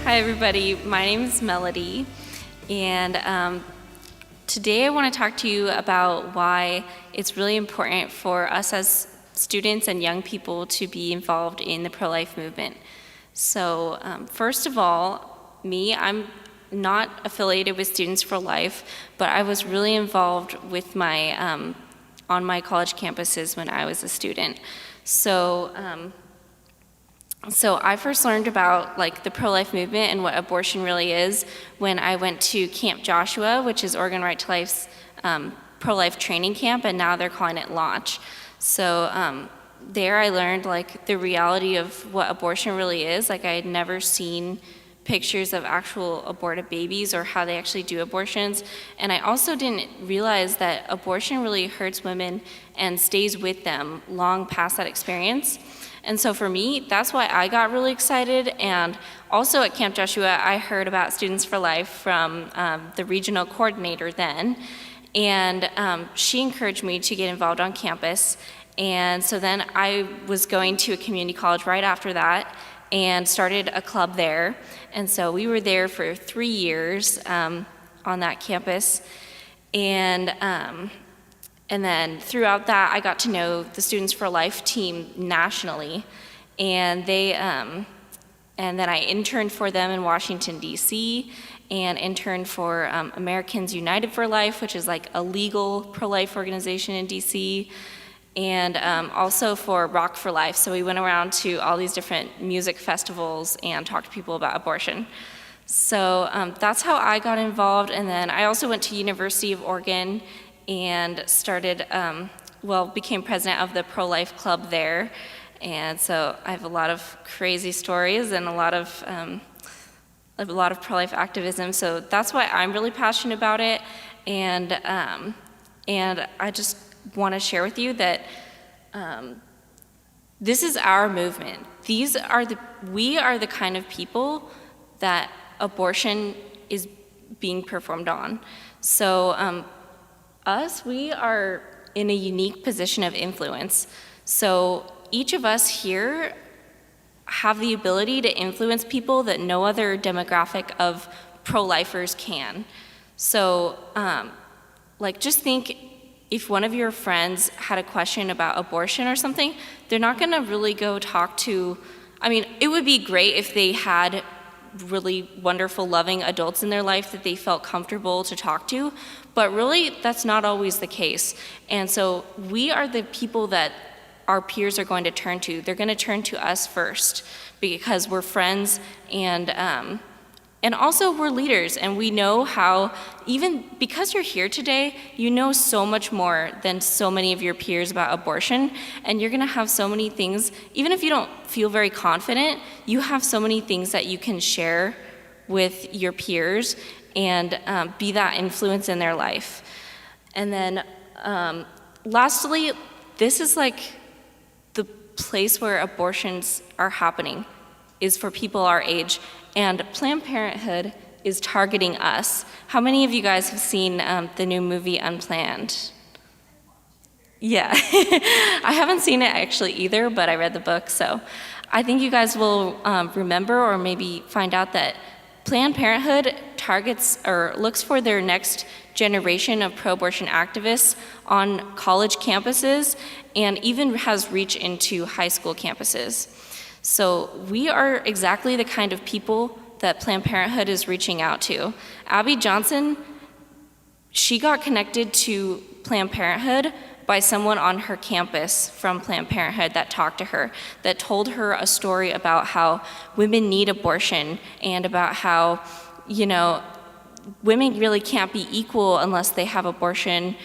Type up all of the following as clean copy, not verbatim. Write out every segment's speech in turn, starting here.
Hi everybody, my name is Melody, and today I want to talk to you about why it's really important for us as students and young people to be involved in the pro-life movement. So first of all, I'm not affiliated with Students for Life, but I was really involved with on my college campuses when I was a student. So I first learned about the pro-life movement and what abortion really is when I went to Camp Joshua, which is Oregon Right to Life's pro-life training camp, and now they're calling it Launch. So there I learned the reality of what abortion really is. I had never seen pictures of actual aborted babies or how they actually do abortions. And I also didn't realize that abortion really hurts women and stays with them long past that experience. And so for me, that's why I got really excited. And also at Camp Joshua, I heard about Students for Life from the regional coordinator then. And she encouraged me to get involved on campus. And so then I was going to a community college right after that and started a club there. And so we were there for 3 years on that campus. And then throughout that, I got to know the Students for Life team nationally. And and then I interned for them in Washington, D.C., and interned for Americans United for Life, which is a legal pro-life organization in D.C., and also for Rock for Life. So we went around to all these different music festivals and talked to people about abortion. So that's how I got involved. And then I also went to University of Oregon and started, became president of the pro-life club there. And so I have a lot of crazy stories and a lot of pro-life activism. So that's why I'm really passionate about it. And I just want to share with you that this is our movement. We are the kind of people that abortion is being performed on. So we are in a unique position of influence. So each of us here have the ability to influence people that no other demographic of pro-lifers can. So just think, if one of your friends had a question about abortion or something, they're not gonna really go talk to, it would be great if they had really wonderful, loving adults in their life that they felt comfortable to talk to, but really that's not always the case. And so we are the people that our peers are going to turn to. They're gonna turn to us first because we're friends and also we're leaders, and we know how, even because you're here today, you know so much more than so many of your peers about abortion, and you're gonna have so many things, even if you don't feel very confident, you have so many things that you can share with your peers and be that influence in their life. And then lastly, this is the place where abortions are happening, is for people our age. And Planned Parenthood is targeting us. How many of you guys have seen the new movie Unplanned? Yeah, I haven't seen it actually either, but I read the book, so I think you guys will remember or maybe find out that Planned Parenthood targets or looks for their next generation of pro-abortion activists on college campuses and even has reach into high school campuses. So we are exactly the kind of people that Planned Parenthood is reaching out to. Abby Johnson, she got connected to Planned Parenthood by someone on her campus from Planned Parenthood that talked to her, that told her a story about how women need abortion and about how, women really can't be equal unless they have abortion.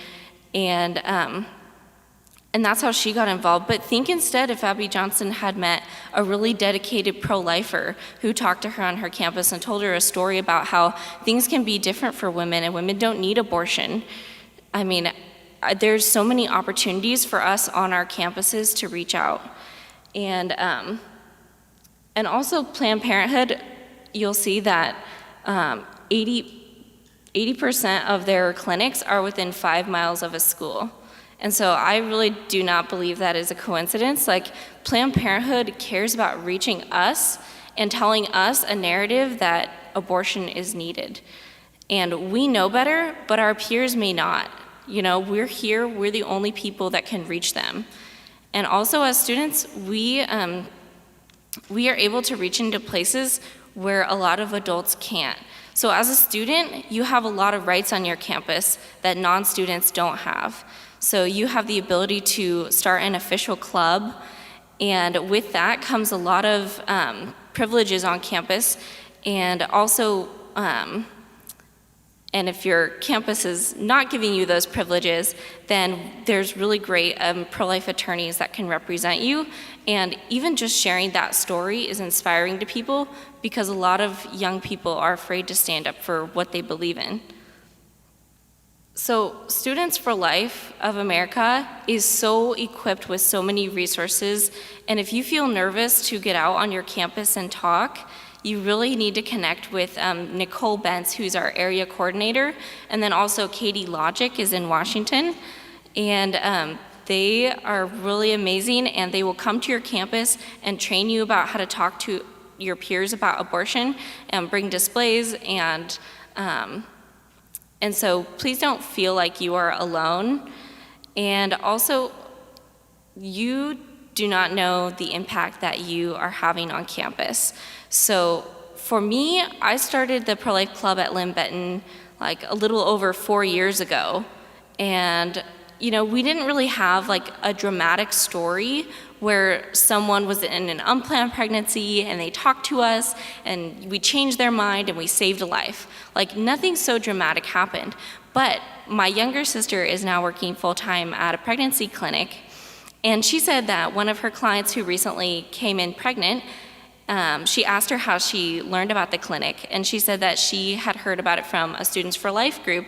And that's how she got involved. But think instead if Abby Johnson had met a really dedicated pro-lifer who talked to her on her campus and told her a story about how things can be different for women and women don't need abortion. There's so many opportunities for us on our campuses to reach out. And also Planned Parenthood, you'll see that 80% of their clinics are within 5 miles of a school. And so I really do not believe that is a coincidence. Planned Parenthood cares about reaching us and telling us a narrative that abortion is needed. And we know better, but our peers may not. We're here, we're the only people that can reach them. And also as students, we are able to reach into places where a lot of adults can't. So as a student, you have a lot of rights on your campus that non-students don't have. So you have the ability to start an official club, and with that comes a lot of privileges on campus, and also, and if your campus is not giving you those privileges, then there's really great pro-life attorneys that can represent you. And even just sharing that story is inspiring to people, because a lot of young people are afraid to stand up for what they believe in. So Students for Life of America is so equipped with so many resources, and if you feel nervous to get out on your campus and talk, you really need to connect with Nicole Bentz, who's our area coordinator, and then also Katie Logic is in Washington, and they are really amazing, and they will come to your campus and train you about how to talk to your peers about abortion and bring displays, and so please don't feel like you are alone. And also, you do not know the impact that you are having on campus. So for me, I started the Pro-Life Club at Lynn Benton like a little over 4 years ago. And we didn't really have like a dramatic story where someone was in an unplanned pregnancy and they talked to us and we changed their mind and we saved a life. Like nothing so dramatic happened. But my younger sister is now working full-time at a pregnancy clinic, and she said that one of her clients who recently came in pregnant, she asked her how she learned about the clinic, and she said that she had heard about it from a Students for Life group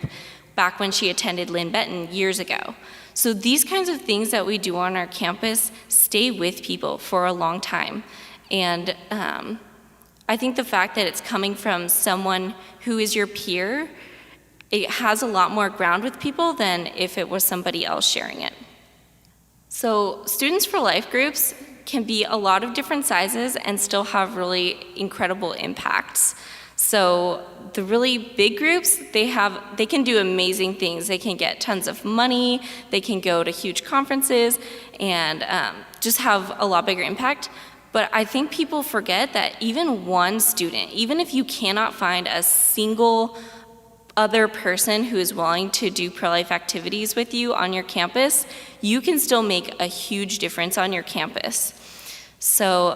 back when she attended Lynn Benton years ago. So these kinds of things that we do on our campus stay with people for a long time. And I think the fact that it's coming from someone who is your peer, it has a lot more ground with people than if it was somebody else sharing it. So Students for Life groups can be a lot of different sizes and still have really incredible impacts. So the really big groups, they can do amazing things. They can get tons of money, they can go to huge conferences, and just have a lot bigger impact. But I think people forget that even one student, even if you cannot find a single other person who is willing to do pro-life activities with you on your campus, you can still make a huge difference on your campus. So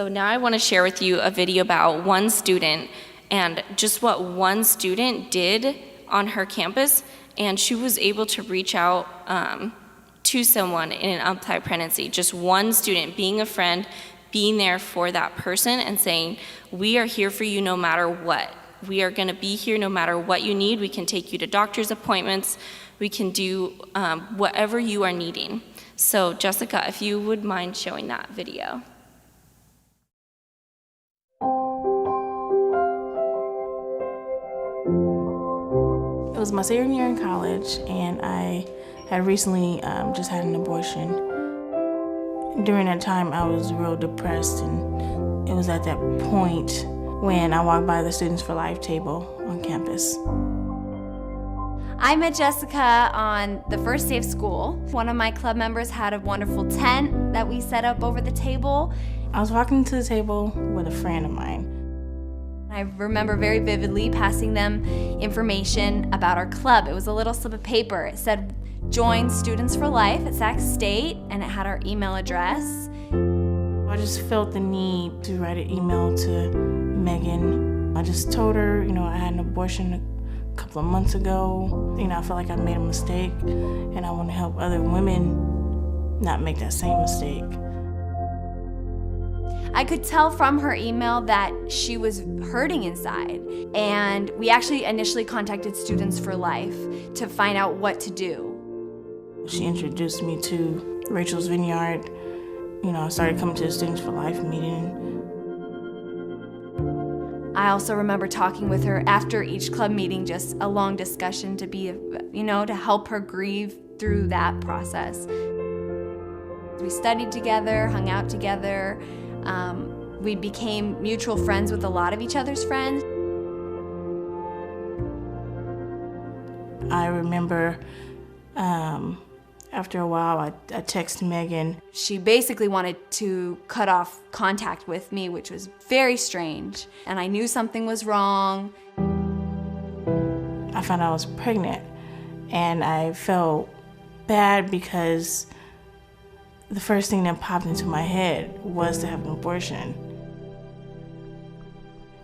now I want to share with you a video about one student and just what one student did on her campus, and she was able to reach out to someone in an unplanned pregnancy. Just one student being a friend, being there for that person and saying, we are here for you no matter what. We are going to be here no matter what you need. We can take you to doctor's appointments. We can do whatever you are needing. So Jessica, if you would mind showing that video. It was my senior year in college, and I had recently just had an abortion. During that time, I was real depressed, and it was at that point when I walked by the Students for Life table on campus. I met Jessica on the first day of school. One of my club members had a wonderful tent that we set up over the table. I was walking to the table with a friend of mine. I remember very vividly passing them information about our club. It was a little slip of paper. It said, join Students for Life at Sac State, and it had our email address. I just felt the need to write an email to Megan. I just told her, I had an abortion a couple of months ago. I felt like I made a mistake, and I want to help other women not make that same mistake. I could tell from her email that she was hurting inside, and we actually initially contacted Students for Life to find out what to do. She introduced me to Rachel's Vineyard. I started coming to the Students for Life meeting. I also remember talking with her after each club meeting, just a long discussion to be, to help her grieve through that process. We studied together, hung out together. We became mutual friends with a lot of each other's friends. I remember after a while, I texted Megan. She basically wanted to cut off contact with me, which was very strange. And I knew something was wrong. I found out I was pregnant, and I felt bad because the first thing that popped into my head was to have an abortion.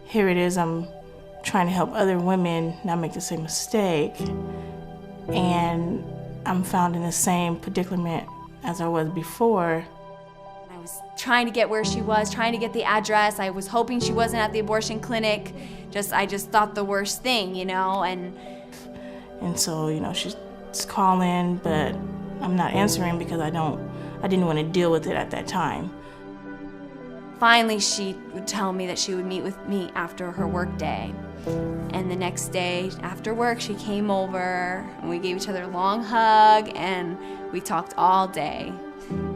Here it is, I'm trying to help other women not make the same mistake, and I'm found in the same predicament as I was before. I was trying to get where she was, trying to get the address. I was hoping she wasn't at the abortion clinic. I just thought the worst thing, you know, And so, she's calling, but I'm not answering because I didn't want to deal with it at that time. Finally, she would tell me that she would meet with me after her work day. And the next day after work, she came over and we gave each other a long hug and we talked all day.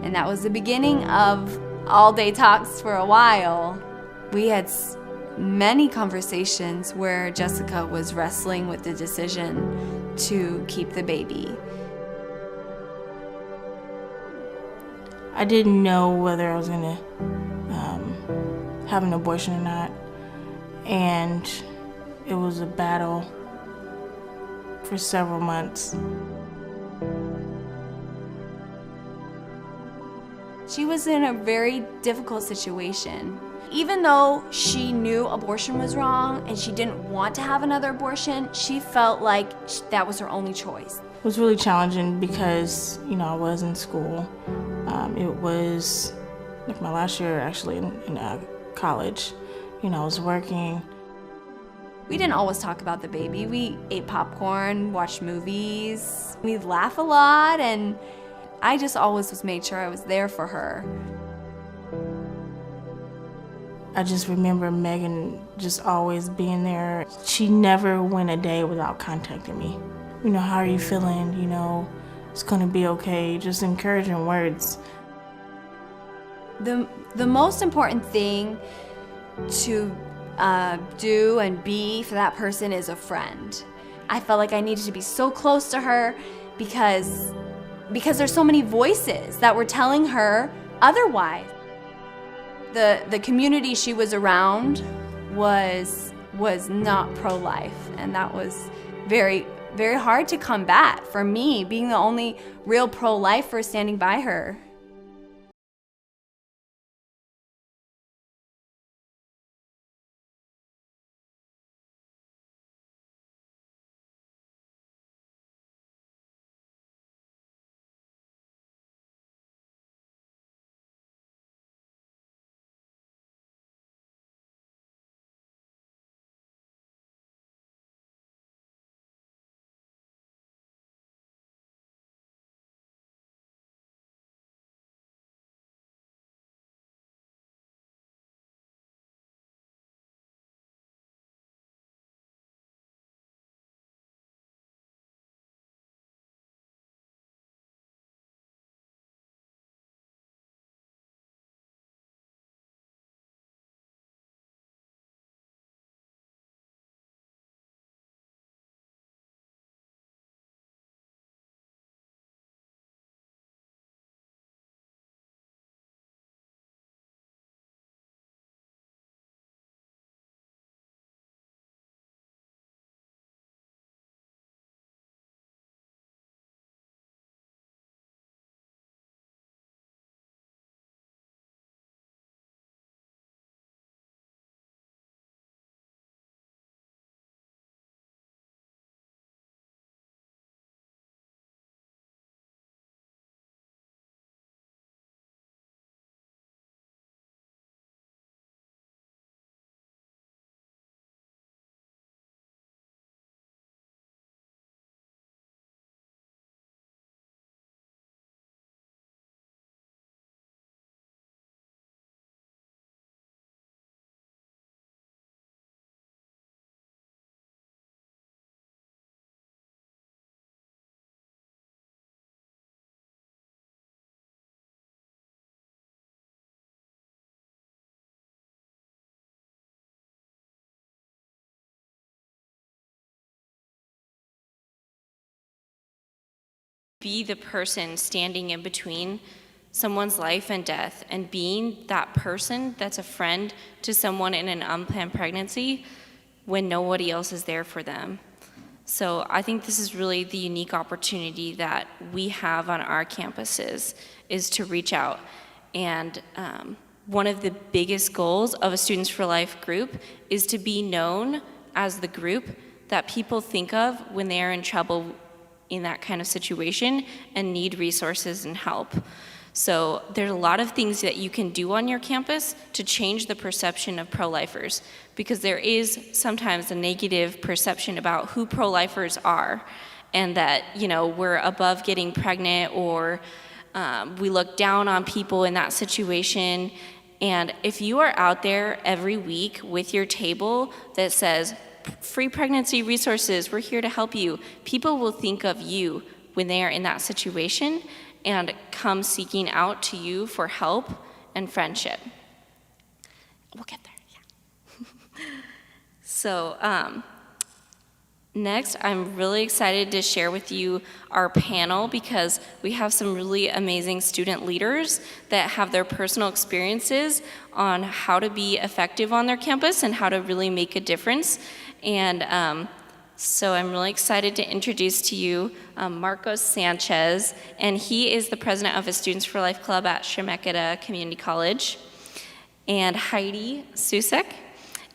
And that was the beginning of all day talks for a while. We had many conversations where Jessica was wrestling with the decision to keep the baby. I didn't know whether I was going to have an abortion or not, and it was a battle for several months. She was in a very difficult situation. Even though she knew abortion was wrong and she didn't want to have another abortion, she felt like that was her only choice. It was really challenging because, I was in school. It was like my last year actually in college. I was working. We didn't always talk about the baby. We ate popcorn, watched movies. We laugh a lot, and I just always made sure I was there for her. I just remember Megan just always being there. She never went a day without contacting me. How are you feeling? It's gonna be okay. Just encouraging words. The most important thing to do and be for that person is a friend. I felt like I needed to be so close to her because there's so many voices that were telling her otherwise. The community she was around was not pro-life, and that was very, very hard to combat for me, being the only real pro-lifer standing by her. be the person standing in between someone's life and death, and being that person that's a friend to someone in an unplanned pregnancy when nobody else is there for them. So I think this is really the unique opportunity that we have on our campuses, is to reach out. And one of the biggest goals of a Students for Life group is to be known as the group that people think of when they are in trouble in that kind of situation and need resources and help. So there's a lot of things that you can do on your campus to change the perception of pro-lifers, because there is sometimes a negative perception about who pro-lifers are, and that, you know, we're above getting pregnant, or we look down on people in that situation. And if you are out there every week with your table that says, free pregnancy resources, we're here to help you, people will think of you when they are in that situation and come seeking out to you for help and friendship. We'll get there, yeah. So next, I'm really excited to share with you our panel, because we have some really amazing student leaders that have their personal experiences on how to be effective on their campus and how to really make a difference. And so I'm really excited to introduce to you Marcos Sanchez, and he is the president of the Students for Life Club at Chemeketa Community College. And Heidi Susek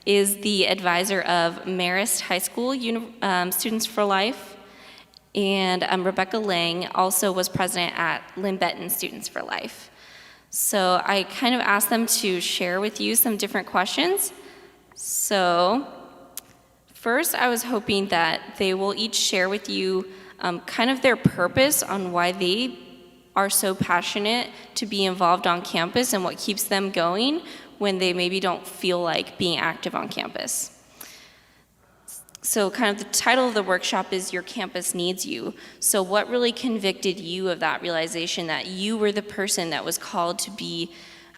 is the advisor of Marist High School Students for Life. And Rebecca Lang also was president at Lynn Benton Students for Life. So I kind of asked them to share with you some different questions. So first, I was hoping that they will each share with you kind of their purpose on why they are so passionate to be involved on campus and what keeps them going when they maybe don't feel like being active on campus. So kind of the title of the workshop is Your Campus Needs You. So what really convicted you of that realization that you were the person that was called to be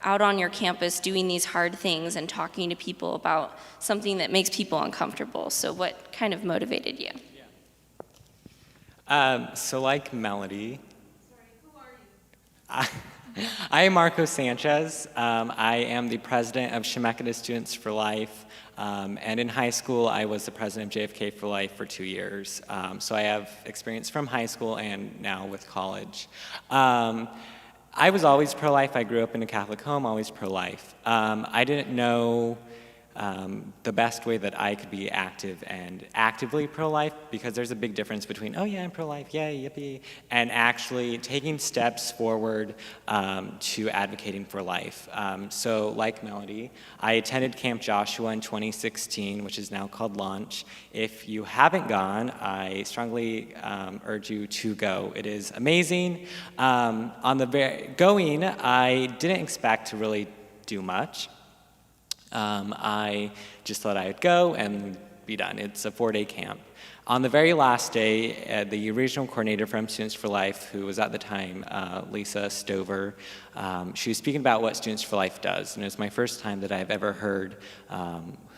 out on your campus doing these hard things and talking to people about something that makes people uncomfortable? So what kind of motivated you? So like Melody. Sorry, who are you? I am Marco Sanchez. I am the president of Chemeketa Students for Life. And in high school, I was the president of JFK for Life for 2 years. So I have experience from high school and now with college. I was always pro-life. I grew up in a Catholic home, always pro-life. I didn't know the best way that I could be active and actively pro-life, because there's a big difference between, oh yeah, I'm pro-life, yay, yippee, and actually taking steps forward to advocating for life. So like Melody, I attended Camp Joshua in 2016, which is now called Launch. If you haven't gone, I strongly urge you to go. It is amazing. Going, I didn't expect to really do much. I just thought I would go and be done. It's a 4-day camp. On the very last day, the regional coordinator from Students for Life, who was at the time Lisa Stover, she was speaking about what Students for Life does. And it was my first time that I've ever heard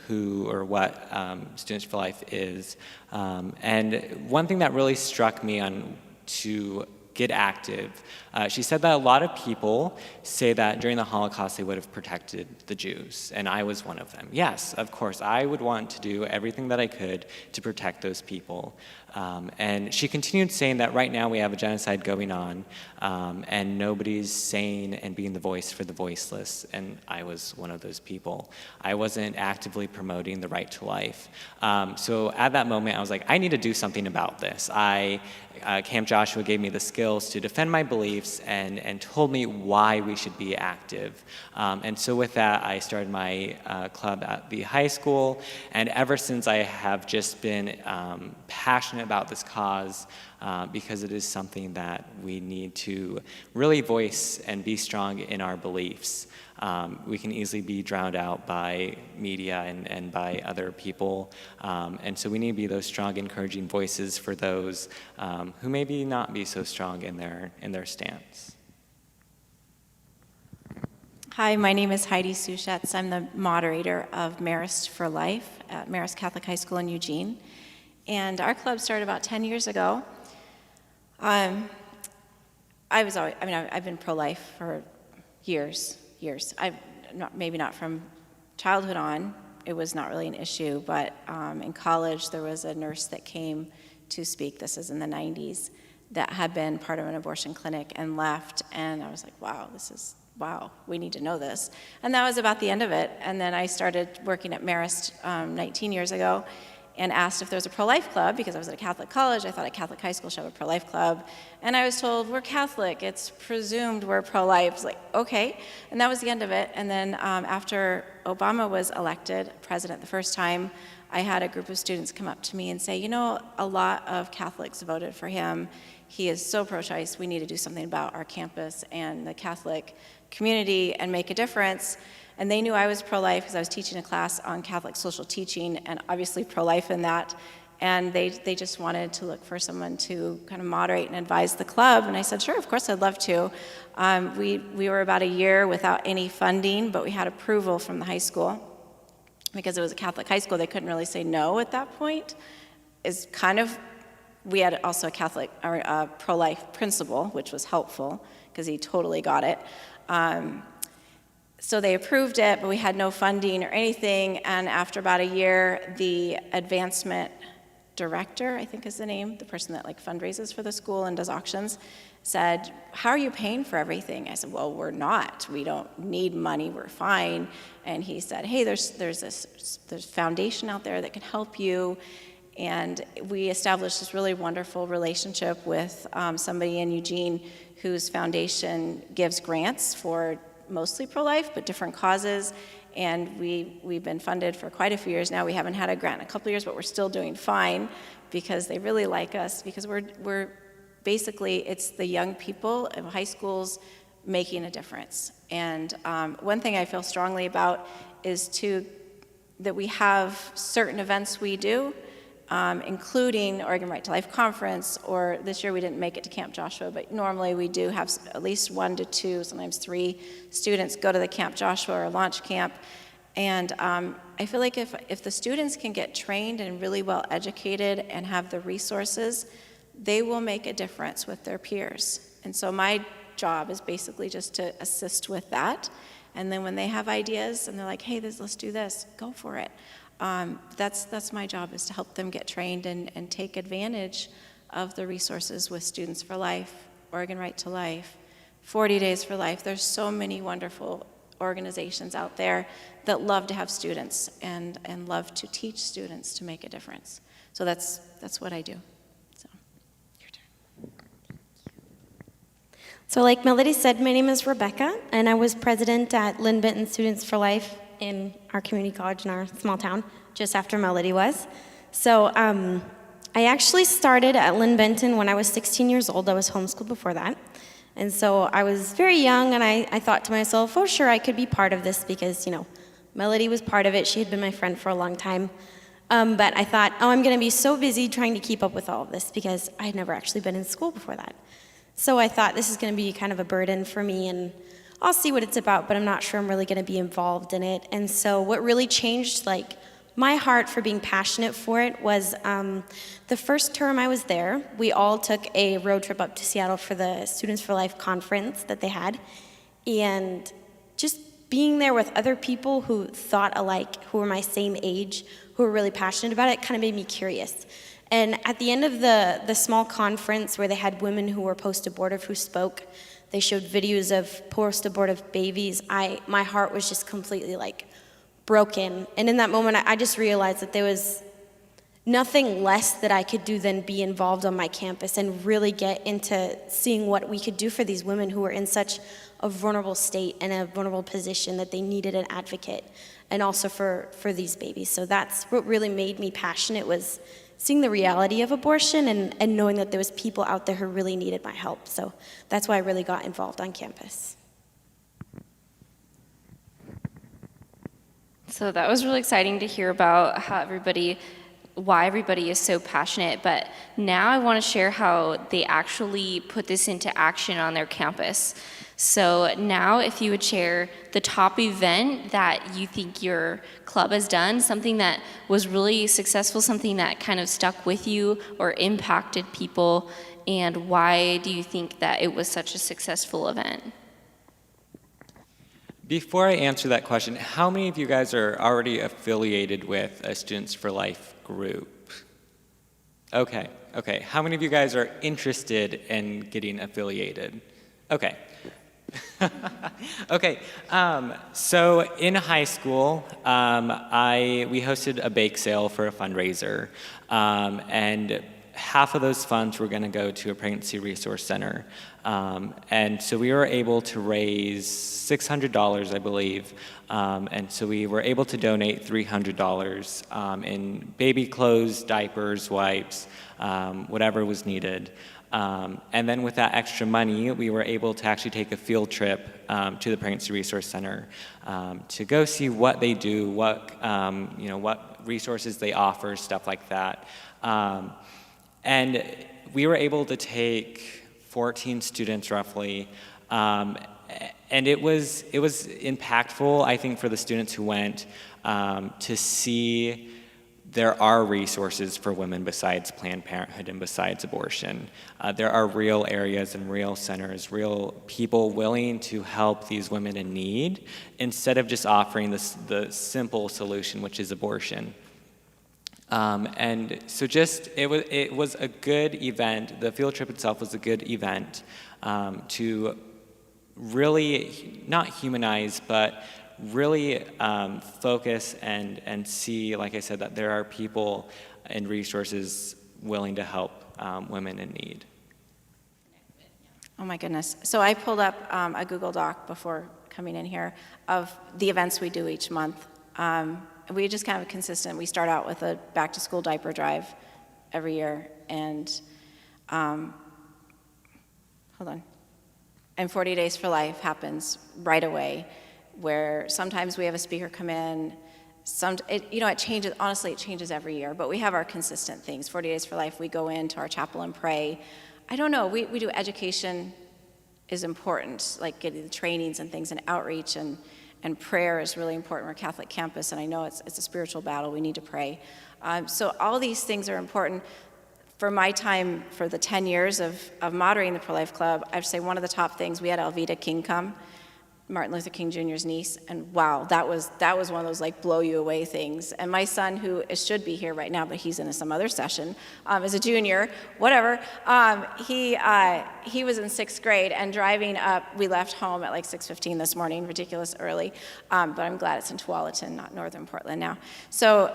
who or what Students for Life is. And one thing that really struck me on to get active. She said that a lot of people say that during the Holocaust they would have protected the Jews, and I was one of them. Yes, of course, I would want to do everything that I could to protect those people. And she continued saying that right now we have a genocide going on, and nobody's saying and being the voice for the voiceless, and I was one of those people. I wasn't actively promoting the right to life. So at that moment, I was like, I need to do something about this. Camp Joshua gave me the skills to defend my beliefs and told me why we should be active. And so with that, I started my club at the high school, and ever since I have just been passionate about this cause because it is something that we need to really voice and be strong in our beliefs. We can easily be drowned out by media and by other people, and so we need to be those strong, encouraging voices for those who maybe not be so strong in their stance. Hi, my name is Heidi Sushetz. I'm the moderator of Marist for Life at Marist Catholic High School in Eugene. And our club started about 10 years ago. I was always, I mean, I've been pro-life for years. Maybe not from childhood on, it was not really an issue, but in college there was a nurse that came to speak, this is in the 90s, that had been part of an abortion clinic and left, and I was like, wow, we need to know this. And that was about the end of it. And then I started working at Marist 19 years ago and asked if there was a pro-life club, because I was at a Catholic college. I thought a Catholic high school should have a pro-life club. And I was told, we're Catholic, it's presumed we're pro-life. I was like, okay. And that was the end of it. And then after Obama was elected president the first time, I had a group of students come up to me and say, you know, a lot of Catholics voted for him. He is so pro-choice, we need to do something about our campus and the Catholic community and make a difference. And they knew I was pro-life because I was teaching a class on Catholic social teaching and obviously pro-life in that. And they just wanted to look for someone to kind of moderate and advise the club. And I said, sure, of course, I'd love to. We were about a year without any funding, but we had approval from the high school. Because it was a Catholic high school, they couldn't really say no at that point. We had also a Catholic or a pro-life principal, which was helpful because he totally got it. So they approved it, but we had no funding or anything. And after about a year, the advancement director, I think is the name, the person that like fundraises for the school and does auctions, said, how are you paying for everything? I said, well, we're not. We don't need money. We're fine. And he said, hey, there's foundation out there that can help you. And we established this really wonderful relationship with somebody in Eugene whose foundation gives grants for mostly pro-life, but different causes. And we've been funded for quite a few years now. We haven't had a grant in a couple of years, but we're still doing fine because they really like us, because we're basically, it's the young people of high schools making a difference. And one thing I feel strongly about is that we have certain events we do, including Oregon Right to Life Conference, or this year we didn't make it to Camp Joshua, but normally we do have at least 1 to 2, sometimes 3 students go to the Camp Joshua or launch camp. And I feel like if the students can get trained and really well educated and have the resources, they will make a difference with their peers. And so my job is basically just to assist with that. And then when they have ideas and they're like, hey, let's do this, go for it. That's my job, is to help them get trained and take advantage of the resources with Students for Life, Oregon Right to Life, 40 Days for Life. There's so many wonderful organizations out there that love to have students and love to teach students to make a difference. So that's what I do. So, your turn. So like Melody said, my name is Rebecca, and I was president at Lynn Benton Students for Life in our community college in our small town, just after Melody was. So I actually started at Lynn Benton when I was 16 years old. I was homeschooled before that. And so I was very young, and I thought to myself, oh, sure, I could be part of this because, you know, Melody was part of it. She had been my friend for a long time. But I thought, oh, I'm going to be so busy trying to keep up with all of this because I had never actually been in school before that. So I thought this is going to be kind of a burden for me, and I'll see what it's about, but I'm not sure I'm really going to be involved in it. And so what really changed, like, my heart for being passionate for it was the first term I was there, we all took a road trip up to Seattle for the Students for Life conference that they had. And just being there with other people who thought alike, who were my same age, who were really passionate about it, kind of made me curious. And at the end of the small conference where they had women who were post-abortive who spoke, they showed videos of post-abortive babies. My heart was just completely like broken. And in that moment, I just realized that there was nothing less that I could do than be involved on my campus and really get into seeing what we could do for these women who were in such a vulnerable state and a vulnerable position that they needed an advocate, and also for these babies. So that's what really made me passionate, was seeing the reality of abortion and knowing that there was people out there who really needed my help. So that's why I really got involved on campus. So that was really exciting to hear about why everybody is so passionate. But now I want to share how they actually put this into action on their campus. So now if you would share the top event that you think your club has done, something that was really successful, something that kind of stuck with you or impacted people, and why do you think that it was such a successful event? Before I answer that question, how many of you guys are already affiliated with a Students for Life group? Okay. How many of you guys are interested in getting affiliated? Okay. Okay. So in high school, we hosted a bake sale for a fundraiser, and half of those funds were going to go to a pregnancy resource center. And so we were able to raise $600, I believe. And so we were able to donate $300 in baby clothes, diapers, wipes, whatever was needed. And then with that extra money, we were able to actually take a field trip to the Pregnancy Resource Center to go see what they do, what resources they offer, stuff like that. And we were able to take 14 students roughly, and it was impactful, I think, for the students who went to see there are resources for women besides Planned Parenthood and besides abortion. There are real areas and real centers, real people willing to help these women in need instead of just offering the simple solution, which is abortion. And so it was a good event. The field trip itself was a good event to really not humanize, but really focus and see, like I said, that there are people and resources willing to help women in need. Oh my goodness. So I pulled up a Google Doc before coming in here of the events we do each month. We just kind of consistent. We start out with a back to school diaper drive every year, and hold on. And 40 Days for Life happens right away, where sometimes we have a speaker come in. It changes. Honestly, it changes every year. But we have our consistent things. 40 Days for Life. We go into our chapel and pray. I don't know. We do education is important, like getting the trainings and things and outreach and prayer is really important. We're a Catholic campus, and I know it's a spiritual battle. We need to pray. So all these things are important. For my time, for the 10 years of moderating the Pro-Life Club, I'd say one of the top things, we had Alveda King come, Martin Luther King Jr.'s niece, and wow, that was one of those like blow you away things. And my son, who should be here right now, but he's in some other session, is a junior, whatever. He was in 6th grade, and driving up, we left home at like 6:15 this morning, ridiculous early, but I'm glad it's in Tualatin, not northern Portland now. So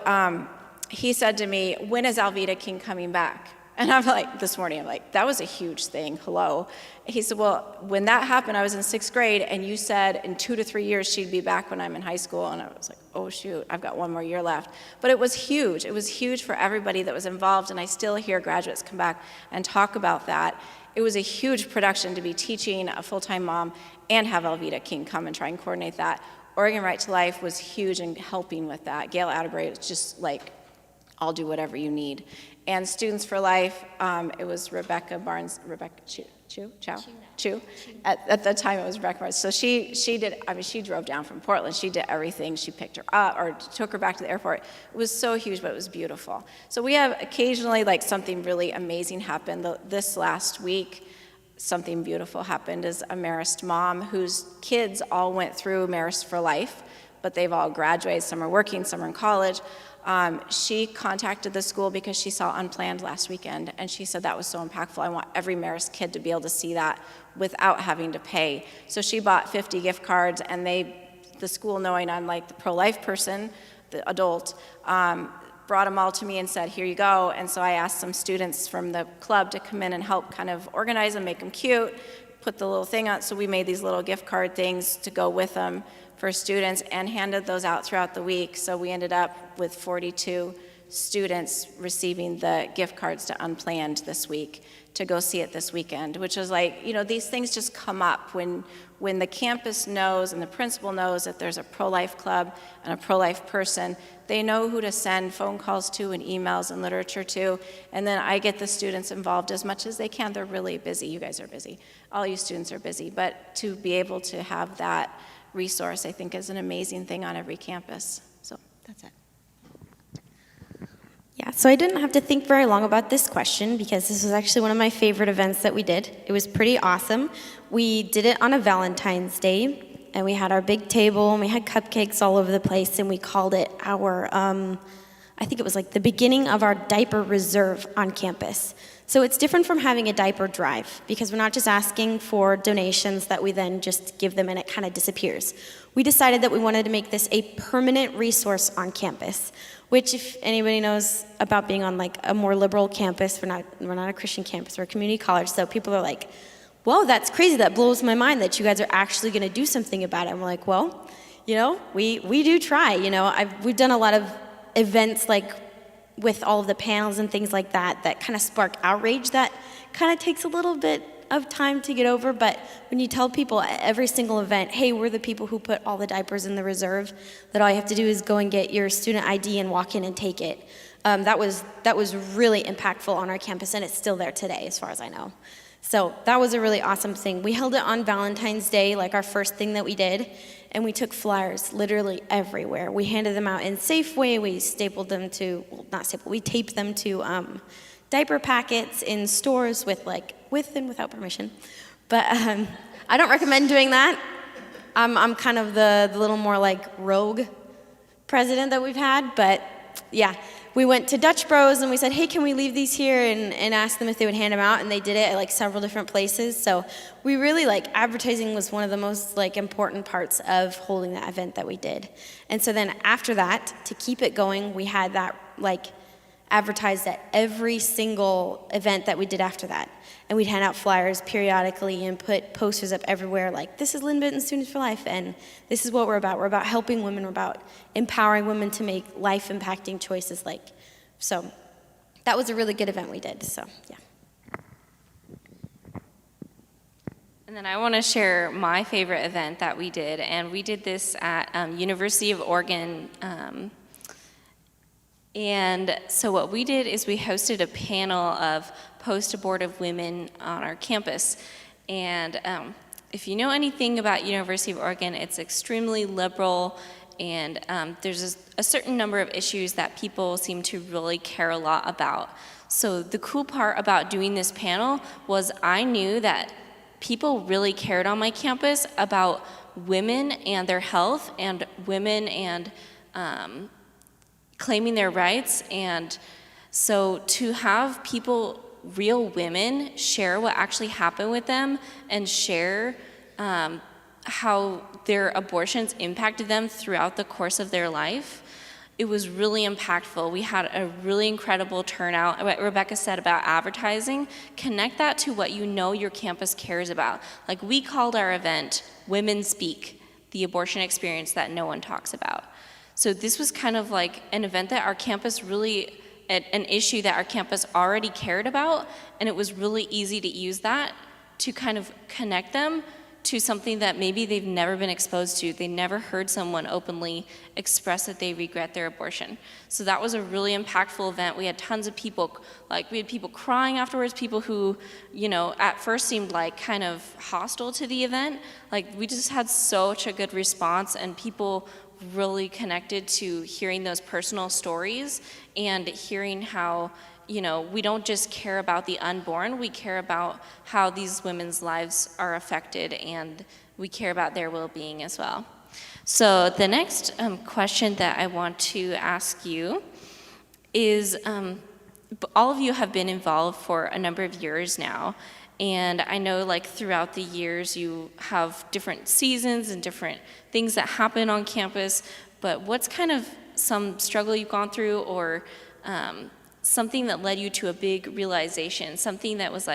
he said to me, "When is Alveda King coming back?" And I'm like, this morning, I'm like, that was a huge thing, hello. He said, well, when that happened, I was in 6th grade, and you said in 2 to 3 years she'd be back when I'm in high school. And I was like, oh shoot, I've got one more year left. But it was huge. It was huge for everybody that was involved, and I still hear graduates come back and talk about that. It was a huge production to be teaching a full-time mom and have Alveda King come and try and coordinate that. Oregon Right to Life was huge in helping with that. Gail Atterbury was just like, I'll do whatever you need. And Students for Life, it was Rebecca Chu. At the time it was Rebecca Barnes. So she did, she drove down from Portland. She did everything. She picked her up or took her back to the airport. It was so huge, but it was beautiful. So we have occasionally like something really amazing happen. This last week, something beautiful happened is a Marist mom whose kids all went through Marist for Life, but they've all graduated. Some are working, some are in college. She contacted the school because she saw Unplanned last weekend, and she said that was so impactful. I want every Marist kid to be able to see that without having to pay. So she bought 50 gift cards, and the school, knowing I'm like the pro-life person, the adult, brought them all to me and said, here you go. And so I asked some students from the club to come in and help kind of organize them, make them cute, put the little thing on. So we made these little gift card things to go with them for students and handed those out throughout the week. So we ended up with 42 students receiving the gift cards to Unplanned this week to go see it this weekend, which is like, these things just come up when the campus knows and the principal knows that there's a pro-life club and a pro-life person. They know who to send phone calls to and emails and literature to, and then I get the students involved as much as they can. They're really busy. You guys are busy. All you students are busy, but to be able to have that resource, I think, is an amazing thing on every campus. So that's it. Yeah, so I didn't have to think very long about this question because this was actually one of my favorite events that we did. It was pretty awesome. We did it on a Valentine's Day, and we had our big table, and we had cupcakes all over the place, and we called it our, I think it was like the beginning of our diaper reserve on campus. So it's different from having a diaper drive because we're not just asking for donations that we then just give them and it kind of disappears. We decided that we wanted to make this a permanent resource on campus, which if anybody knows about being on like a more liberal campus, we're not a Christian campus, we're a community college, so people are like, whoa, that's crazy, that blows my mind that you guys are actually gonna do something about it. And we're like, well, we do try, we've done a lot of events like with all of the panels and things like that kind of spark outrage that kind of takes a little bit of time to get over, but when you tell people at every single event, hey, we're the people who put all the diapers in the reserve, that all you have to do is go and get your student ID and walk in and take it. That was really impactful on our campus, and it's still there today, as far as I know. So that was a really awesome thing. We held it on Valentine's Day, like our first thing that we did, and we took flyers literally everywhere. We handed them out in Safeway. We stapled them to, well, not stapled, we taped them to diaper packets in stores with and without permission. But I don't recommend doing that. I'm kind of the little more like rogue president that we've had, but yeah. We went to Dutch Bros and we said, hey, can we leave these here and ask them if they would hand them out, and they did it at like several different places. So we really advertising was one of the most important parts of holding that event that we did. And so then after that, to keep it going, we had that advertised at every single event that we did after that. And we'd hand out flyers periodically and put posters up everywhere like, this is Lynn Benton Students for Life, and this is what we're about. We're about helping women. We're about empowering women to make life-impacting choices. So that was a really good event we did, so yeah. And then I want to share my favorite event that we did, and we did this at University of Oregon. And so what we did is we hosted a panel of post-abortive women on our campus. And if you know anything about University of Oregon, it's extremely liberal, and there's a certain number of issues that people seem to really care a lot about. So the cool part about doing this panel was I knew that people really cared on my campus about women and their health, and women and claiming their rights. And so to have people, real women, share what actually happened with them and share how their abortions impacted them throughout the course of their life, it was really impactful. We had a really incredible turnout. What Rebecca said about advertising, connect that to what you know your campus cares about. Like, we called our event Women Speak, the abortion experience that no one talks about. So this was kind of like an event that our campus really, an issue that our campus already cared about, and it was really easy to use that to kind of connect them to something that maybe they've never been exposed to. They never heard someone openly express that they regret their abortion. So that was a really impactful event. We had tons of people, we had people crying afterwards, people who, at first seemed like kind of hostile to the event. We just had such a good response, and people really connected to hearing those personal stories and hearing how, we don't just care about the unborn, we care about how these women's lives are affected, and we care about their well-being as well. So the next question that I want to ask you is, all of you have been involved for a number of years now, and I know throughout the years you have different seasons and different things that happen on campus, but what's kind of some struggle you've gone through, or something that led you to a big realization, something that was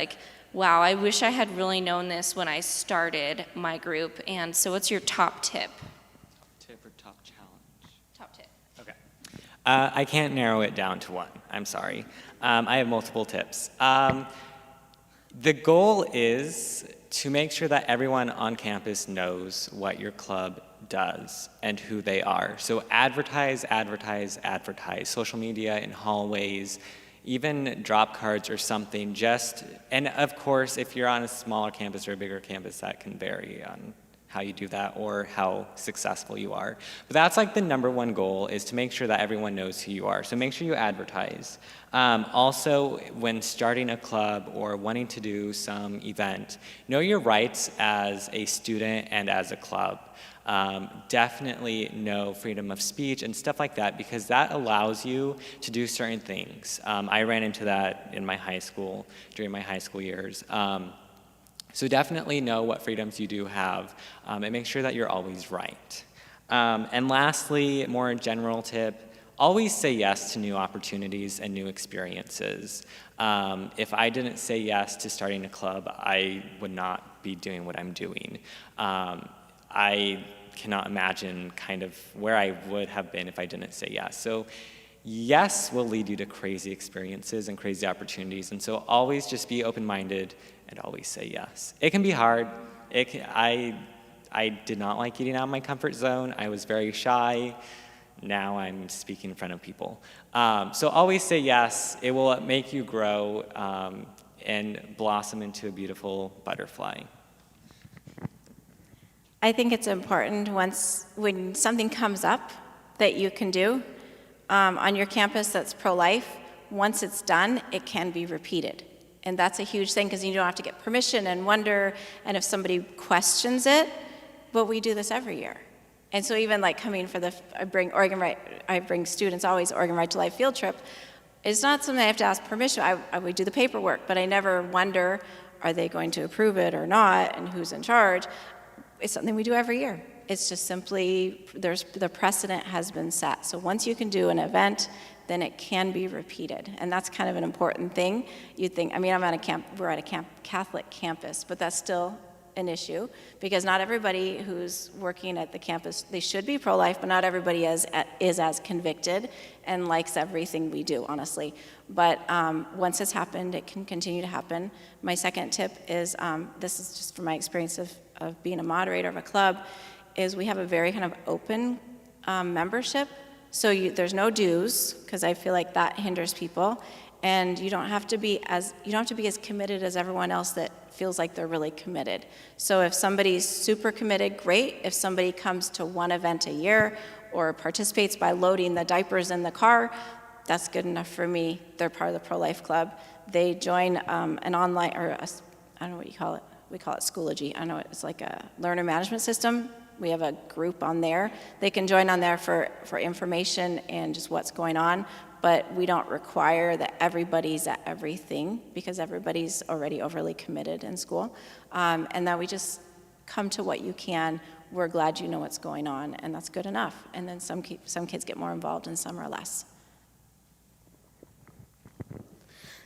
wow, I wish I had really known this when I started my group? And so what's your top tip? Tip or top challenge? Top tip. Okay. I can't narrow it down to one. I'm sorry. I have multiple tips. The goal is to make sure that everyone on campus knows what your club does and who they are. So advertise, advertise, advertise. Social media, in hallways, even drop cards or something. And of course, if you're on a smaller campus or a bigger campus, that can vary on how you do that or how successful you are. But that's like the number one goal, is to make sure that everyone knows who you are. So make sure you advertise. Also, when starting a club or wanting to do some event, know your rights as a student and as a club. Definitely know freedom of speech and stuff like that, because that allows you to do certain things. I ran into that in my high school, during my high school years. So definitely know what freedoms you do have, and make sure that you're always right. And lastly, more general tip, always say yes to new opportunities and new experiences. If I didn't say yes to starting a club, I would not be doing what I'm doing. I cannot imagine kind of where I would have been if I didn't say yes. So yes will lead you to crazy experiences and crazy opportunities, and so always just be open-minded and always say yes. It can be hard. I did not like getting out of my comfort zone. I was very shy. Now I'm speaking in front of people. So always say yes. It will make you grow and blossom into a beautiful butterfly. I think it's important when something comes up that you can do on your campus that's pro-life, once it's done, it can be repeated. And that's a huge thing, because you don't have to get permission and wonder, and if somebody questions it, but we do this every year. And so even like coming for I bring students always Oregon Right to Life field trip. It's not something I have to ask permission. I would do the paperwork, but I never wonder, are they going to approve it or not, and who's in charge? It's something we do every year. It's just simply, the precedent has been set. So once you can do an event, then it can be repeated. And that's kind of an important thing. You'd think, we're at a Catholic campus, but that's still an issue, because not everybody who's working at the campus, they should be pro-life, but not everybody is as convicted and likes everything we do, honestly. But once it's happened, it can continue to happen. My second tip is, this is just from my experience of being a moderator of a club, is we have a very kind of open membership. So there's no dues, because I feel like that hinders people, and you don't have to be as committed as everyone else that feels like they're really committed. So if somebody's super committed, great. If somebody comes to one event a year or participates by loading the diapers in the car, that's good enough for me. They're part of the Pro-Life Club. They join an online, I don't know what you call it. We call it Schoology. I know it's like a learner management system. We have a group on there. They can join on there for information and just what's going on, but we don't require that everybody's at everything, because everybody's already overly committed in school. And that we just come to what you can. We're glad you know what's going on, and that's good enough. And then some kids get more involved and some are less.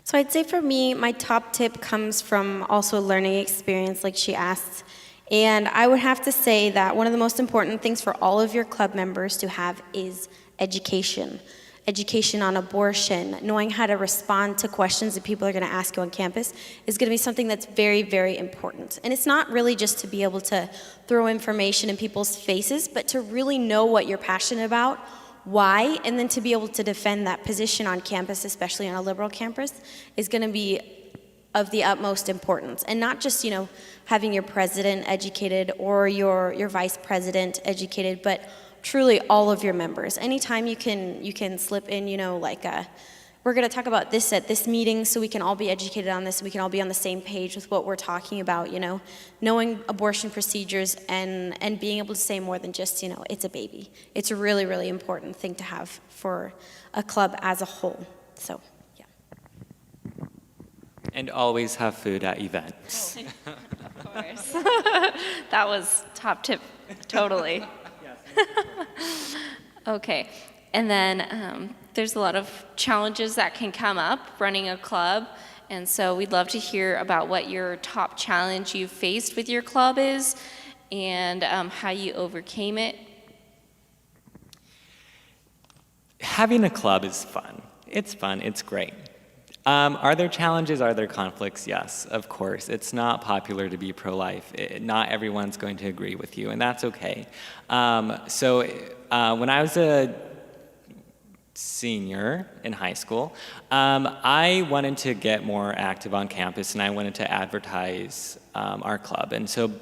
So I'd say for me, my top tip comes from also a learning experience, like she asked. And I would have to say that one of the most important things for all of your club members to have is education. Education on abortion, knowing how to respond to questions that people are going to ask you on campus is going to be something that's very, very important. And it's not really just to be able to throw information in people's faces, but to really know what you're passionate about, why, and then to be able to defend that position on campus, especially on a liberal campus, is going to be of the utmost importance. And not just, having your president educated or your vice president educated, but truly all of your members. Anytime you can slip in, we're going to talk about this at this meeting, so we can all be educated on this, so we can all be on the same page with what we're talking about, knowing abortion procedures and being able to say more than just, it's a baby. It's a really, really important thing to have for a club as a whole. So, yeah. And always have food at events. Of course. That was top tip, totally. Okay, and then there's a lot of challenges that can come up running a club, and so we'd love to hear about what your top challenge you've faced with your club is, and how you overcame it. having a club is fun. It's fun, it's great. Are there challenges? Are there conflicts? Yes, of course. It's not popular to be pro-life. Not everyone's going to agree with you, and that's okay. When I was a senior in high school, I wanted to get more active on campus, and I wanted to advertise our club. And so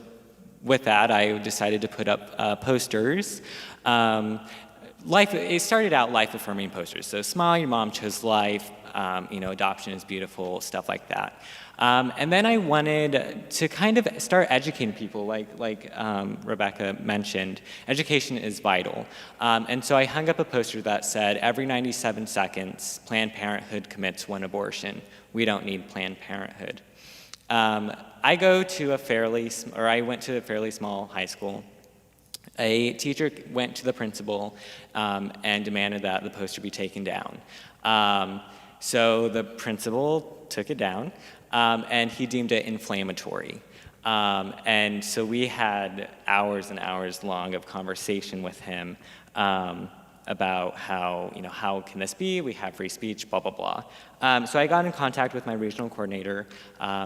with that, I decided to put up posters. It started out life-affirming posters. So Smile, Your Mom Chose Life, adoption is beautiful, stuff like that. And then I wanted to kind of start educating people, like Rebecca mentioned. Education is vital. And so I hung up a poster that said, every 97 seconds, Planned Parenthood commits one abortion. We don't need Planned Parenthood. I went to a fairly small high school. A teacher went to the principal and demanded that the poster be taken down. So the principal took it down, and he deemed it inflammatory. And so we had hours and hours long of conversation with him about how can this be? We have free speech, blah, blah, blah. So I got in contact with my regional coordinator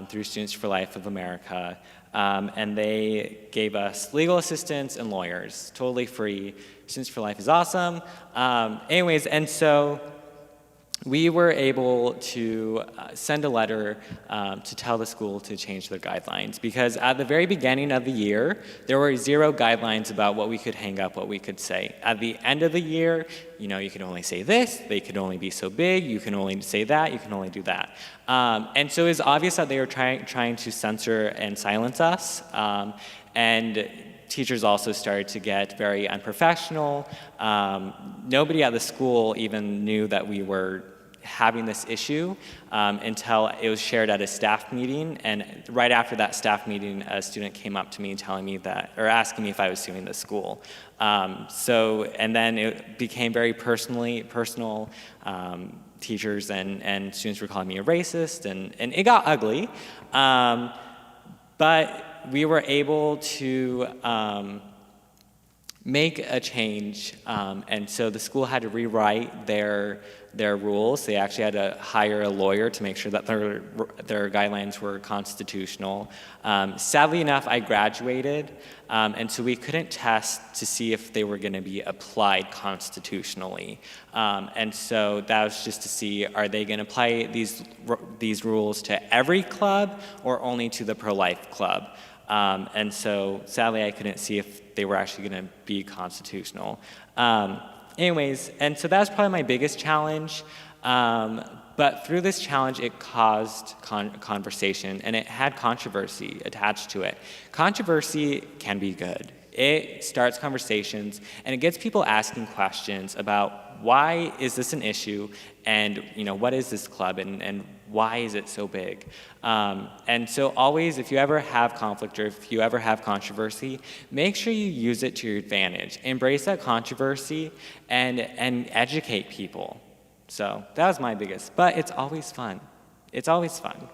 through Students for Life of America, and they gave us legal assistance and lawyers, totally free. Students for Life is awesome. And so we were able to send a letter to tell the school to change their guidelines, because at the very beginning of the year, there were 0 guidelines about what we could hang up, what we could say. At the end of the year, you could only say this, they could only be so big, you can only say that, you can only do that. And so it was obvious that they were trying to censor and silence us, and teachers also started to get very unprofessional. Nobody at the school even knew that we were having this issue until it was shared at a staff meeting. And right after that staff meeting, a student came up to me asking me if I was suing the school. And then it became very personal. Teachers and students were calling me a racist, and it got ugly. But we were able to make a change, and so the school had to rewrite their rules. They actually had to hire a lawyer to make sure that their guidelines were constitutional. Sadly enough, I graduated, and so we couldn't test to see if they were going to be applied constitutionally. And so that was just to see, are they going to apply these rules to every club or only to the pro-life club? And so sadly, I couldn't see if they were actually going to be constitutional. And so that was probably my biggest challenge. But through this challenge, it caused conversation, and it had controversy attached to it. Controversy can be good. It starts conversations, and it gets people asking questions about why is this an issue, and what is this club, and why is it so big? And so always, if you ever have conflict or if you ever have controversy, make sure you use it to your advantage. Embrace that controversy and educate people. So that was my biggest, but it's always fun. It's always fun.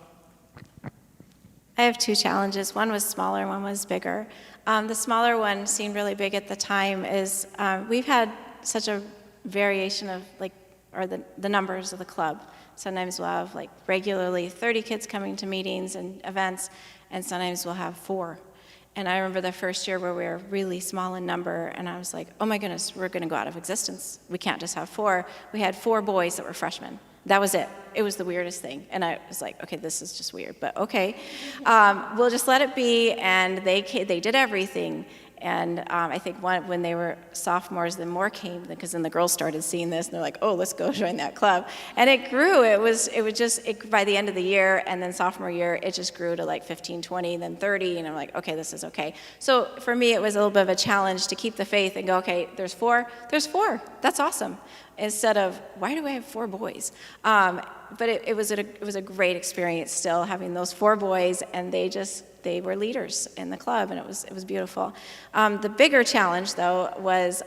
I have 2 challenges. One was smaller, one was bigger. The smaller one seemed really big at the time is we've had such a variation of the numbers of the club. Sometimes we'll have regularly 30 kids coming to meetings and events, and sometimes we'll have 4. And I remember the first year where we were really small in number, and I was like, oh my goodness, we're going to go out of existence. We can't just have 4. We had 4 boys that were freshmen. That was it. It was the weirdest thing. And I was like, okay, this is just weird, but okay. We'll just let it be, and they did everything. And I think when they were sophomores, then more came, because then the girls started seeing this, and they're like, oh, let's go join that club. And it grew. It was just by the end of the year, and then sophomore year, it just grew to 15, 20, then 30, and I'm like, okay, this is okay. So for me, it was a little bit of a challenge to keep the faith and go, okay, there's 4, that's awesome. Instead of, why do I have 4 boys? But it was a great experience still, having those 4 boys, and they were leaders in the club, and it was beautiful. The bigger challenge, though, was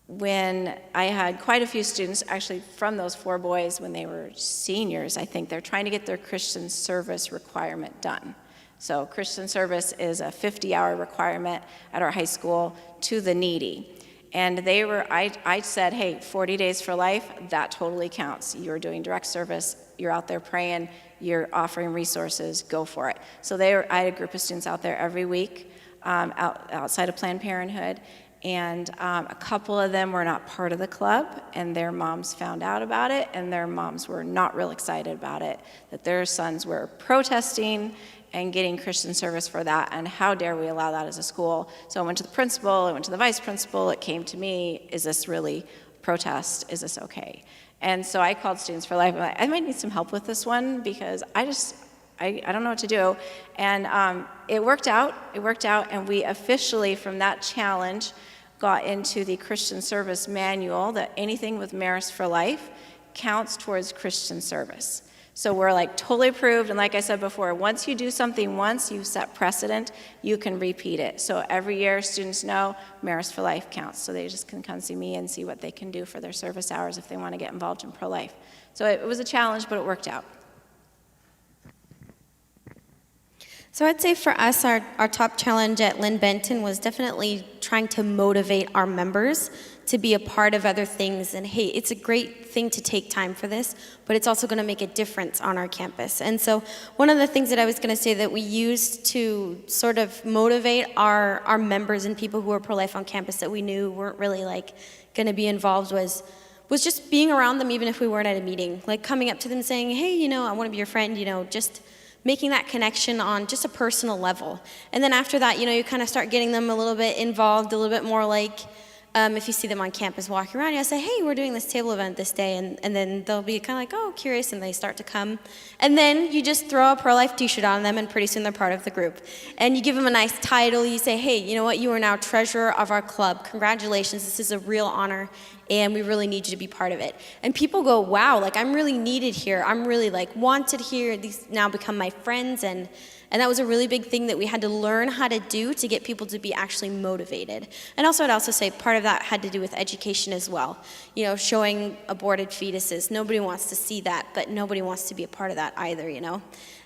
when I had quite a few students, actually from those 4 boys, when they were seniors, I think, they're trying to get their Christian service requirement done. So Christian service is a 50-hour requirement at our high school to the needy. And I said, hey, 40 Days for Life, that totally counts. You're doing direct service, you're out there praying, you're offering resources, go for it. So I had a group of students out there every week outside of Planned Parenthood, and a couple of them were not part of the club, and their moms found out about it, and their moms were not real excited about it, that their sons were protesting and getting Christian service for that, and how dare we allow that as a school. So I went to the principal, I went to the vice principal, it came to me, is this really protest, is this okay? And so I called Students for Life, I'm like, I might need some help with this one, because I don't know what to do. And it worked out, and we officially, from that challenge, got into the Christian service manual that anything with Marist for Life counts towards Christian service. So we're like totally approved, and like I said before, once you do something once, you set precedent, you can repeat it. So every year, students know Marist for Life counts, so they just can come see me and see what they can do for their service hours if they want to get involved in pro-life. So it was a challenge, but it worked out. So I'd say for us, our top challenge at Lynn Benton was definitely trying to motivate our members to be a part of other things. And hey, it's a great thing to take time for this, but it's also going to make a difference on our campus. And so one of the things that I was going to say that we used to sort of motivate our members and people who were pro-life on campus that we knew weren't really like going to be involved was just being around them even if we weren't at a meeting. Like coming up to them saying, hey, I want to be your friend, just making that connection on just a personal level. And then after that, you kind of start getting them a little bit involved, a little bit more like if you see them on campus walking around, you say, hey, we're doing this table event this day, and then they'll be kind of like, oh, curious, and they start to come. And then you just throw a pro-life t-shirt on them, and pretty soon they're part of the group. And you give them a nice title. You say, hey, you know what? You are now treasurer of our club. Congratulations. This is a real honor, and we really need you to be part of it. And people go, wow, like I'm really needed here. I'm really like wanted here. These now become my friends, and that was a really big thing that we had to learn how to do to get people to be actually motivated. And also I'd also say part of that had to do with education as well. Showing aborted fetuses. Nobody wants to see that, but nobody wants to be a part of that either,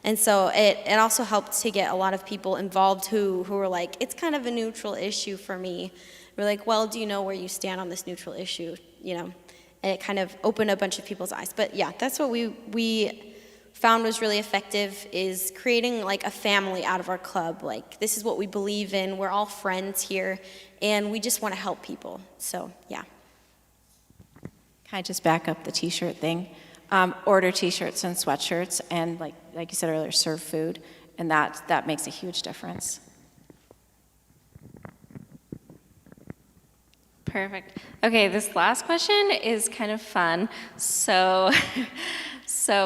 And so it also helped to get a lot of people involved who were like, it's kind of a neutral issue for me. We're like, well, do you know where you stand on this neutral issue, And it kind of opened a bunch of people's eyes. But yeah, that's what we found was really effective, is creating like a family out of our club. Like, this is what we believe in. We're all friends here, and we just want to help people. So yeah. Can I just back up the t-shirt thing? Order t-shirts and sweatshirts, and like you said earlier, serve food, and that makes a huge difference. Perfect. Okay, this last question is kind of fun. So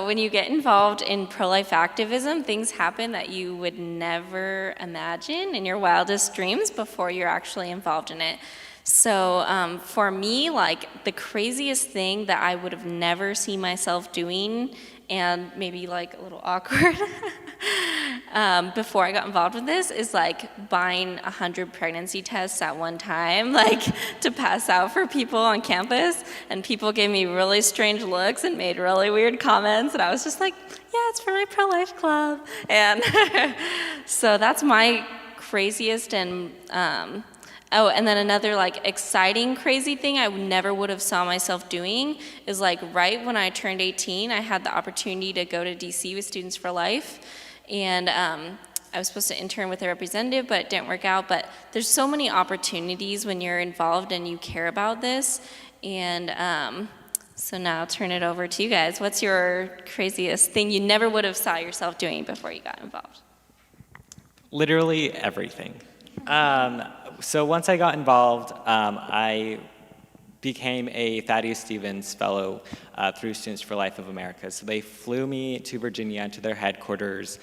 when you get involved in pro-life activism, things happen that you would never imagine in your wildest dreams before you're actually involved in it. So for me, like the craziest thing that I would have never seen myself doing, and maybe like a little awkward before I got involved with this, is like buying 100 pregnancy tests at one time, like to pass out for people on campus. And people gave me really strange looks and made really weird comments, and I was just like, yeah, it's for my pro-life club. And so that's my craziest. And and then another like exciting crazy thing I never would have saw myself doing is like right when I turned 18, I had the opportunity to go to DC with Students for Life. And I was supposed to intern with a representative, but it didn't work out. But there's so many opportunities when you're involved and you care about this. And so now I'll turn it over to you guys. What's your craziest thing you never would have saw yourself doing before you got involved? Literally everything. So once I got involved, I became a Thaddeus Stevens Fellow through Students for Life of America. So they flew me to Virginia to their headquarters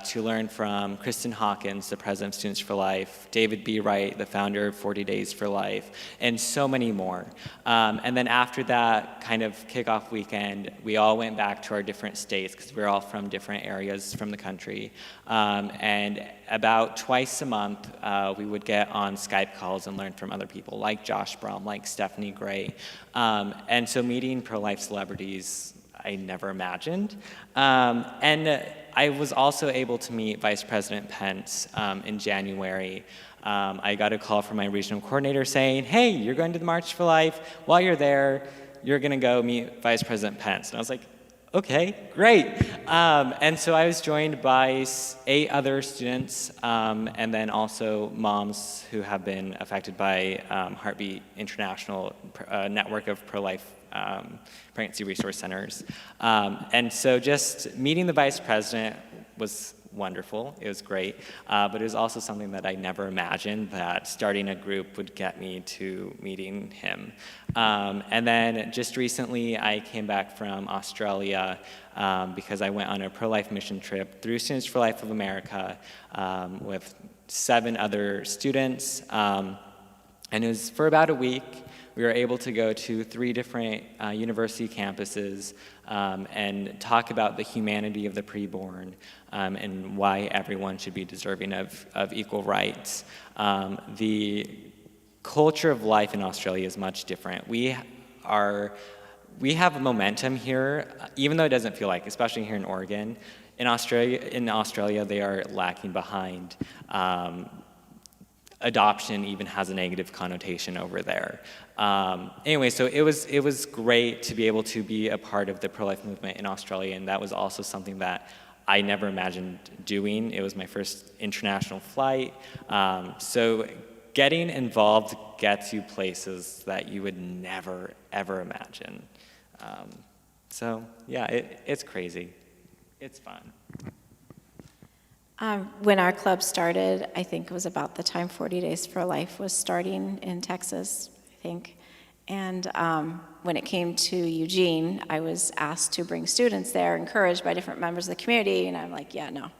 to learn from Kristen Hawkins, the president of Students for Life, David B. Wright, the founder of 40 Days for Life, and so many more. And then after that kind of kickoff weekend, we all went back to our different states because we're all from different areas from the country. And about twice a month, we would get on Skype calls and learn from other people, like Josh Brom, like Stephanie Gray. And so meeting pro-life celebrities I never imagined. And I was also able to meet Vice President Pence in January I got a call from my regional coordinator saying, hey, you're going to the March for Life. While you're there, you're going to go meet Vice President Pence. And I was like, okay, great. And so I was joined by 8 other students, and then also moms who have been affected by Heartbeat International network of pro-life pregnancy resource centers. And so just meeting the vice president was wonderful. It was great, but it was also something that I never imagined that starting a group would get me to meeting him. And then just recently, I came back from Australia because I went on a pro-life mission trip through Students for Life of America with 7 other students, and it was for about a week. We were able to go to 3 different university campuses and talk about the humanity of the preborn and why everyone should be deserving of equal rights. The culture of life in Australia is much different. We have momentum here, even though it doesn't feel like, especially here in Oregon. In Australia, they are lagging behind. Adoption even has a negative connotation over there. Anyway, so it was great to be able to be a part of the pro-life movement in Australia, and that was also something that I never imagined doing. It was my first international flight. So getting involved gets you places that you would never, ever imagine. So yeah, it's crazy. It's fun. When our club started, I think it was about the time 40 Days for Life was starting in Texas, I think. And when it came to Eugene, I was asked to bring students there, encouraged by different members of the community, and I'm like, yeah, no,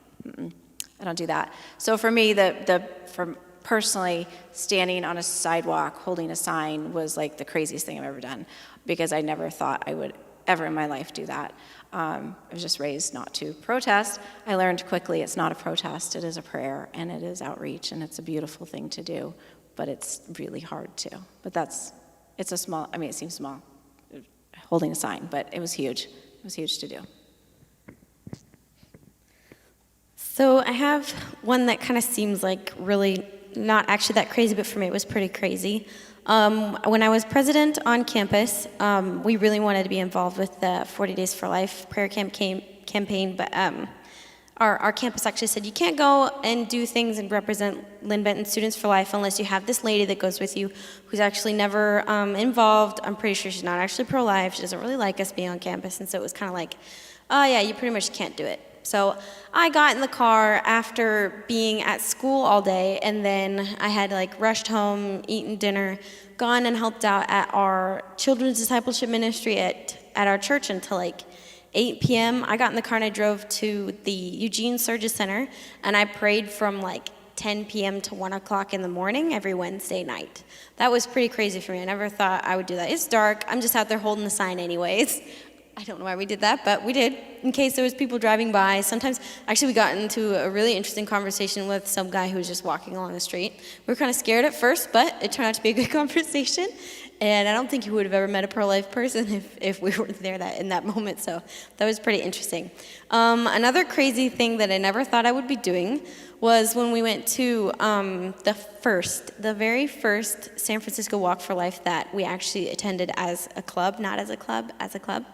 I don't do that. So for me, for personally, standing on a sidewalk holding a sign was like the craziest thing I've ever done, because I never thought I would ever in my life do that. I was just raised not to protest. I learned quickly it's not a protest, it is a prayer, and it is outreach, and it's a beautiful thing to do, but it's really hard to. But it's a small, I mean, it seems small, holding a sign, but it was huge. It was huge to do. So I have one that kind of seems like really not actually that crazy, but for me it was pretty crazy. When I was president on campus, we really wanted to be involved with the 40 Days for Life prayer campaign, but our campus actually said you can't go and do things and represent Lynn Benton Students for Life unless you have this lady that goes with you who's actually never involved. I'm pretty sure she's not actually pro-life. She doesn't really like us being on campus, and so it was kind of like, oh yeah, you pretty much can't do it. So I got in the car after being at school all day, and then I had rushed home, eaten dinner, gone and helped out at our children's discipleship ministry at our church until 8 p.m. I got in the car and I drove to the Eugene Surges Center, and I prayed from 10 p.m. to 1 o'clock in the morning every Wednesday night. That was pretty crazy for me. I never thought I would do that. It's dark. I'm just out there holding the sign anyways. I don't know why we did that, but we did, in case there was people driving by. Sometimes, actually, we got into a really interesting conversation with some guy who was just walking along the street. We were kind of scared at first, but it turned out to be a good conversation. And I don't think he would have ever met a pro-life person if we were there in that moment, so that was pretty interesting. Another crazy thing that I never thought I would be doing was when we went to the very first San Francisco Walk for Life that we actually attended as a club, not as a club, as a club.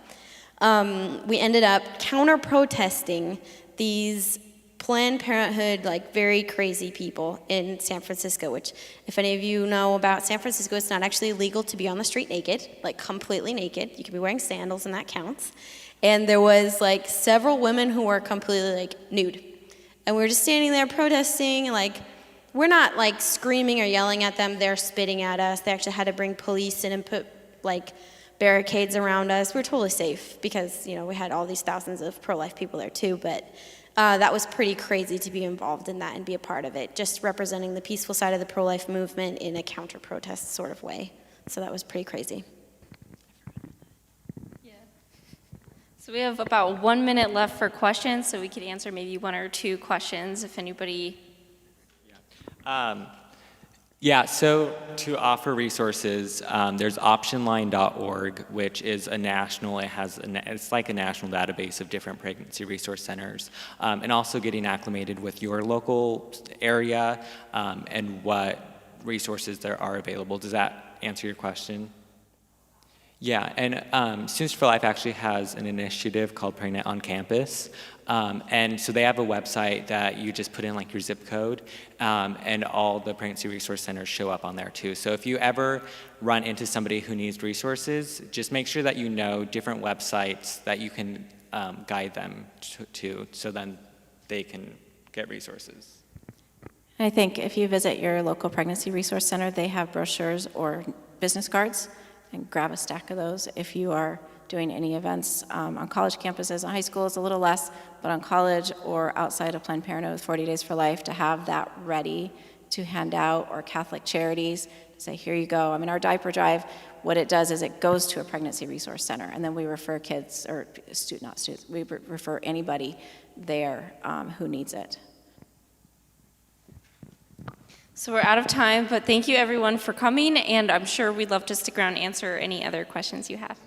We ended up counter-protesting these Planned Parenthood, very crazy people in San Francisco, which, if any of you know about San Francisco, it's not actually illegal to be on the street naked, completely naked. You can be wearing sandals, and that counts. And there was, several women who were completely, nude. And we were just standing there protesting, and, we're not, screaming or yelling at them. They're spitting at us. They actually had to bring police in and put, barricades around us. We were totally safe because, we had all these thousands of pro-life people there, too, but that was pretty crazy to be involved in that and be a part of it, just representing the peaceful side of the pro-life movement in a counter-protest sort of way. So that was pretty crazy. Yeah. So we have about 1 minute left for questions, so we could answer maybe 1 or 2 questions if anybody. Yeah, so to offer resources, there's optionline.org, which is a national, it's like a national database of different pregnancy resource centers, and also getting acclimated with your local area and what resources there are available. Does that answer your question? Yeah, and Students for Life actually has an initiative called Pregnant on Campus. And so they have a website that you just put in like your zip code, and all the pregnancy resource centers show up on there too. So if you ever run into somebody who needs resources, just make sure that you know different websites that you can guide them to, so then they can get resources. And I think if you visit your local pregnancy resource center, they have brochures or business cards, and grab a stack of those if you are doing any events on college campuses. On high school, it's a little less, but on college or outside of Planned Parenthood with 40 Days for Life, to have that ready to hand out, or Catholic Charities, to say, here you go. I mean, our diaper drive, what it does is it goes to a pregnancy resource center, and then we refer kids, or not students, we refer anybody there who needs it. So we're out of time, but thank you everyone for coming, and I'm sure we'd love to stick around and answer any other questions you have.